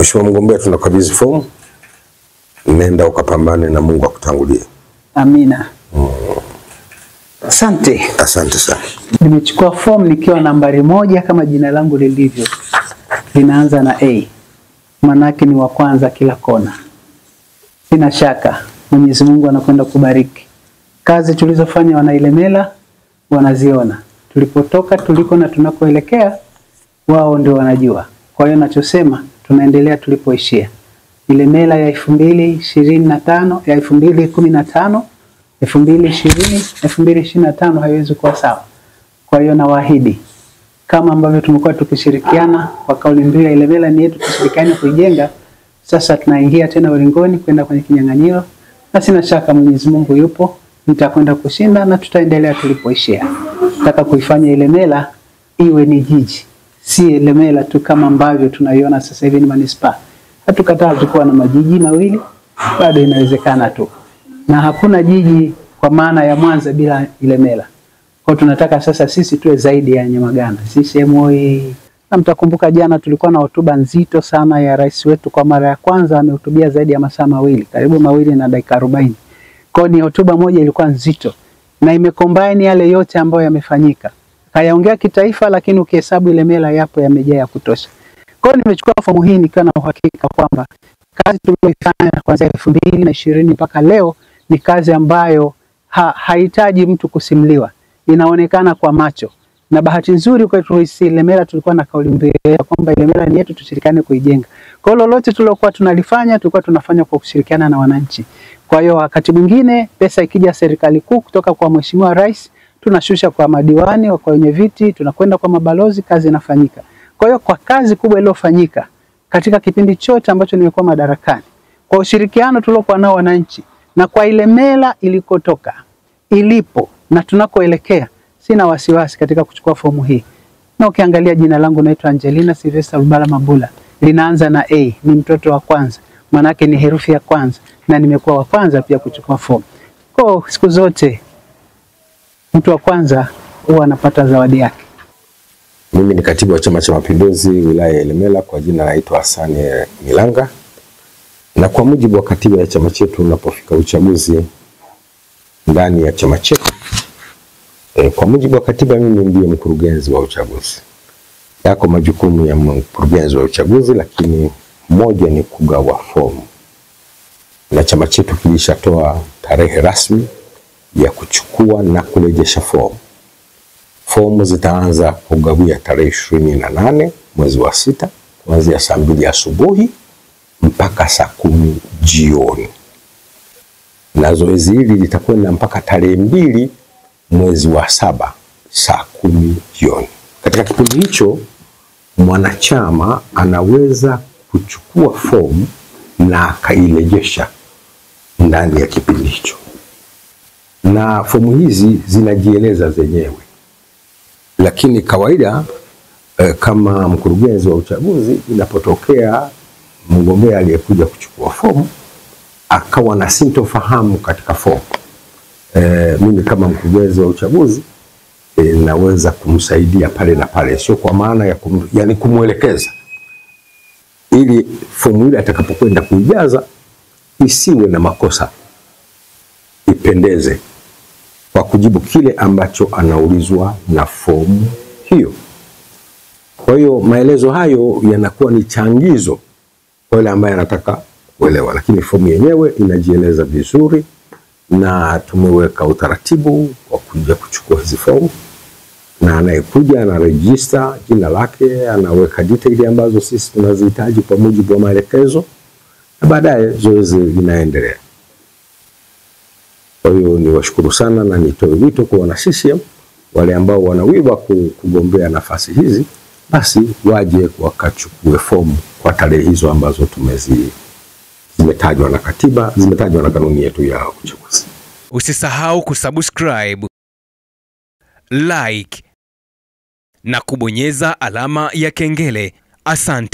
Mheshimiwa mgombea, tunakabidhi fomu. Nenda ukapambane na Mungu akutangulie. Amina. Asante. Asante sana. Nimechukua fomu nikiwa nambari 1 kama jina langu lilivyo. Linaanza na A. Manake ni wa kwanza kila kona. Sina shaka Mwenyezi Mungu anakwenda kubariki. Kazi tulizofanya Wanailemela wanaziona. Tulipotoka, tuliko na tunakoelekea wao ndio wanajua. Kwa hiyo nachosema tunaendelea tulipoishia. Ilemela ya 2025, ya 2015, 2020, 2025 haiwezi kuwa sawa. Kwa hiyo nawaahidi kama ambavyo tumekuwa tukishirikiana kwa kauli mbiu ya Ilemela ni yetu, tushirikiane kuijenga. Sasa tunaingia tena ulingoni kwenda kwenye kinyang'anyiro, na sina shaka Mwenyezi Mungu yupo, nitakwenda kushinda na tutaendelea tulipoishia. Nataka kuifanya Ilemela iwe ni jiji, si Ilemela tu kama ambavyo tunaiona sasa hivi ni manispaa. Hatukataa kuwa na majiji mawili, bado inawezekana tu. Na hakuna jiji kwa maana ya Mwanza bila Ilemela. Kwa tunataka sasa sisi tuwe zaidi ya Nyamagana. Sisi MOI. Na mtakumbuka jana tulikuwa na hotuba nzito sana ya rais wetu, kwa mara ya kwanza amehutubia zaidi ya masaa mawili, karibu 2 na dakika 40. Kwa ni hotuba moja ilikuwa nzito na imecombine yale yote ambayo yamefanyika. Kayaongea kitaifa, lakini ukihesabu Ilemela yapo yamejaa ya kutosha. Kwa hiyo nimechukua fomu hii nikiwa na uhakika kwamba kazi tuliyofanya kuanzia 2020 mpaka leo ni kazi ambayo hahitaji mtu kusimuliwa. Inaonekana kwa macho. Na bahati nzuri kwa Ilemela tulikuwa na kauli mbiu kwamba Ilemela ni yetu, tushirikiane kuijenga. Kwa hiyo lolote tulilokuwa tunalifanya tulikuwa tunafanya kwa kushirikiana na wananchi. Kwa hiyo wakati mwingine pesa ikija serikali kuu kutoka kwa Mheshimiwa Rais, tunashusha kwa madiwani, kwa wenye viti, tunakwenda kwa mabalozi, kazi inafanyika. Kwa hiyo kwa kazi kubwa iliyofanyika katika kipindi chote ambacho nimekuwa madarakani, kwa ushirikiano tuliokuwa nao wananchi, na kwa Ilemela ilikotoka, ilipo na tunakoelekea, sina wasiwasi katika kuchukua fomu hii. Na ukiangalia jina langu naitwa Angelina Sylvester Lubala Mabula, linaanza na A, ni mtoto wa kwanza, manake ni herufi ya kwanza, na nimekuwa wa kwanza pia kuchukua fomu. Kwa siku zote mtu wa kwanza huwa anapata zawadi yake. Mimi ni katibu wa Chama cha Mapinduzi wilaya ya Ilemela, kwa jina naitwa Hassan Milanga. Na kwa mujibu wa katiba ya chama chetu, unapofika uchaguzi ndani ya chama chetu, kwa mujibu wa katiba mimi ndiye mkurugenzi wa uchaguzi. Yako majukumu ya mkurugenzi wa uchaguzi, lakini moja ni kugawa fomu. Na chama chetu kilishatoa tarehe rasmi ya kuchukua na kurejesha fomu. Fomu zitaanza kugawia tarehe 28 mwezi wa 6 kuanzia saa 2 asubuhi mpaka saa 10 jioni. Na zoezi hili litakwenda mpaka tarehe 2 mwezi wa 7 saa 10 jioni. Katika kipindi hicho mwanachama anaweza kuchukua fomu na akairejesha ndani ya kipindi hicho. Na fomu hizi zinajieleza zenyewe. Lakini kawaida kama mkurugenzi wa uchaguzi, inapotokea mgombea aliyekuja kuchukua fomu akawa na sintofahamu katika fomu, mimi kama mkurugenzi wa uchaguzi naweza kumsaidia pale na pale, sio kwa maana ya yani kumwelekeza, ili fomu ile atakapokwenda kuijaza isiwe na makosa, ipendeze kwa kujibu kile ambacho anaulizwa na fomu hiyo. Kwa hiyo maelezo hayo yanakuwa ni changizo kwa yule ambaye anataka kuelewa, lakini fomu yenyewe inajieleza vizuri, na tumeweka utaratibu wa kuja kuchukua hizi fomu, na anayekuja ana register jina lake, anaweka details ambazo sisi tunazihitaji kwa mujibu wa maelekezo, na baadaye zoezi linaendelea. Kwa hiyo niwashukuru sana na nitoe wito kwa wana CCM wale ambao wanawiwa kugombea nafasi hizi, basi waje wakachukue fomu kwa tarehe hizo ambazo zimetajwa na katiba, zimetajwa na kanuni yetu ya uchaguzi. Usisahau kusubscribe, like na kubonyeza alama ya kengele. Asante.